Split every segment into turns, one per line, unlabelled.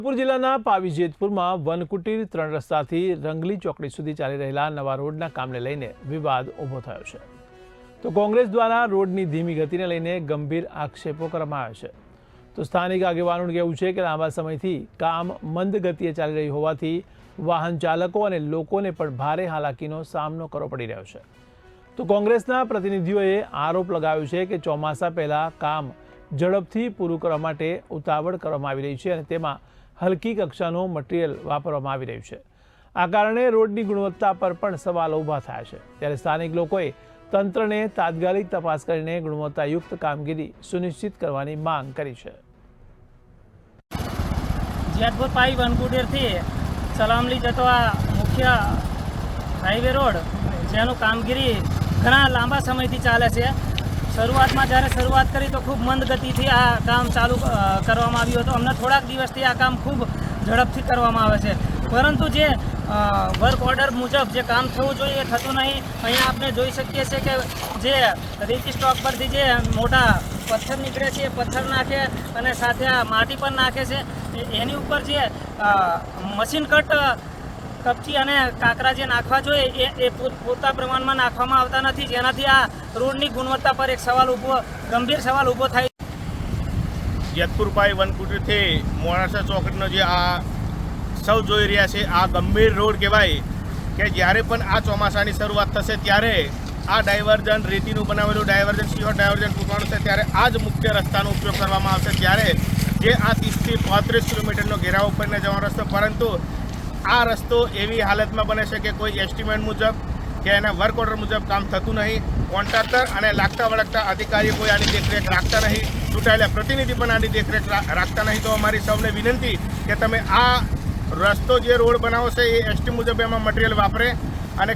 જેતપુર જિલ્લાના પાવી જેતપુરમાં વનકુટીર 3 રસ્તાથી રંગલી ચોકડી સુધી ચાલી રહેલા નવા રોડના કામને લઈને વિવાદ ઊભો થયો છે। તો કોંગ્રેસ દ્વારા રોડની ધીમી ગતિને લઈને ગંભીર આક્ષેપો કરવામાં આવ્યા છે। તો સ્થાનિક આગેવાનોનું કહેવું છે કે લાંબા સમયથી કામ મંદ ગતિએ ચાલી રહ્યું હોવાથી વાહન ચાલકો અને લોકોને પણ ભારે હાલાકીનો સામનો કરવો પડી રહ્યો છે। તો કોંગ્રેસના પ્રતિનિધિઓએ આરોપ લગાવ્યો છે કે ચોમાસા પહેલાં કામ ઝડપથી પૂરું કરવા માટે ઉતાવળ કરવામાં આવી રહી છે અને તેમાં હલકી કક્ષાનું મટીરિયલ વાપરવામાં આવી રહ્યું છે। આ કારણે રોડની ગુણવત્તા પર પણ સવાલો ઊભા થયા છે। ત્યારે સ્થાનિક લોકોએ તંત્રને તાત્કાલિક તપાસ કરીને ગુણવત્તાયુક્ત કામગીરી સુનિશ્ચિત કરવાની માંગ કરી છે।
જેતપુર પાવી વનકુટીરથી સલામલી જતો આ મુખ્ય હાઈવે રોડ જેનું કામગીરી ઘણા લાંબા સમયથી ચાલે છે। શરૂઆતમાં જ્યારે શરૂઆત કરી તો ખૂબ મંદ ગતિથી આ કામ ચાલુ કરવામાં આવ્યું હતું। અમને થોડાક દિવસથી આ કામ ખૂબ ઝડપથી કરવામાં આવે છે, પરંતુ જે વર્ક ઓર્ડર મુજબ જે કામ થવું જોઈએ એ થતું નહીં। અહીંયા આપણે જોઈ શકીએ છીએ કે જે રેતી સ્ટોક પરથી જે મોટા પથ્થર નીકળે છે એ પથ્થર નાખે અને સાથે આ માટી પણ નાખે છે। એની ઉપર જે મશીન કટ કપચી અને કાંકરા જે નાખવા જોઈએ એ પૂરતા પ્રમાણમાં નાખવામાં આવતા નથી, જેનાથી આ રોડની ગુણવત્તા પર એક ગંભીર સવાલ ઊભો થાય।
જેતપુર પાવી વનકુટીરથી મોડાસા ચોકડીનો જે આ સૌ જોઈ રહ્યા છે આ ગંભીર રોડ કહેવાય કે જ્યારે પણ આ ચોમાસાની શરૂઆત થશે ત્યારે આ ડાયવર્ઝન રેતીનું બનાવેલું ડાયવર્ઝન સિહોર ડાયવર્ઝન તૂટવાનું છે ત્યારે આ જ મુખ્ય રસ્તાનો ઉપયોગ કરવામાં આવશે। ત્યારે જે આ 30 થી 35 કિલોમીટરનો ઘેરાવ ઉપરને જવાનો રસ્તો, પરંતુ આ રસ્તો એવી હાલતમાં બને છે કે કોઈ એસ્ટિમેટ મુજબ કે એના વર્ક ઓર્ડર મુજબ કામ થતું નહીં। કોન્ટ્રાક્ટર અને લાગતા વળગતા અધિકારીઓ કોઈ આની દેખરેખ રાખતા નહીં, ચૂંટાયેલા પ્રતિનિધિ પણ આની દેખરેખ રાખતા નહીં। તો અમારી સૌને વિનંતી કે તમે આ રસ્તો જે રોડ બનાવો છે એ એસટી મુજબ એમાં મટીરિયલ વાપરે અને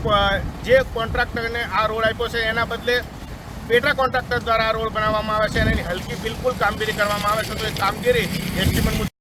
જે કોન્ટ્રાક્ટરને આ રોડ આપ્યો છે એના બદલે પેટા કોન્ટ્રાક્ટર દ્વારા આ રોડ બનાવવામાં આવે છે અને એની હલકી બિલકુલ કામગીરી કરવામાં આવે છે। તો એ કામગીરી એસ્ટિમેટ મુજબ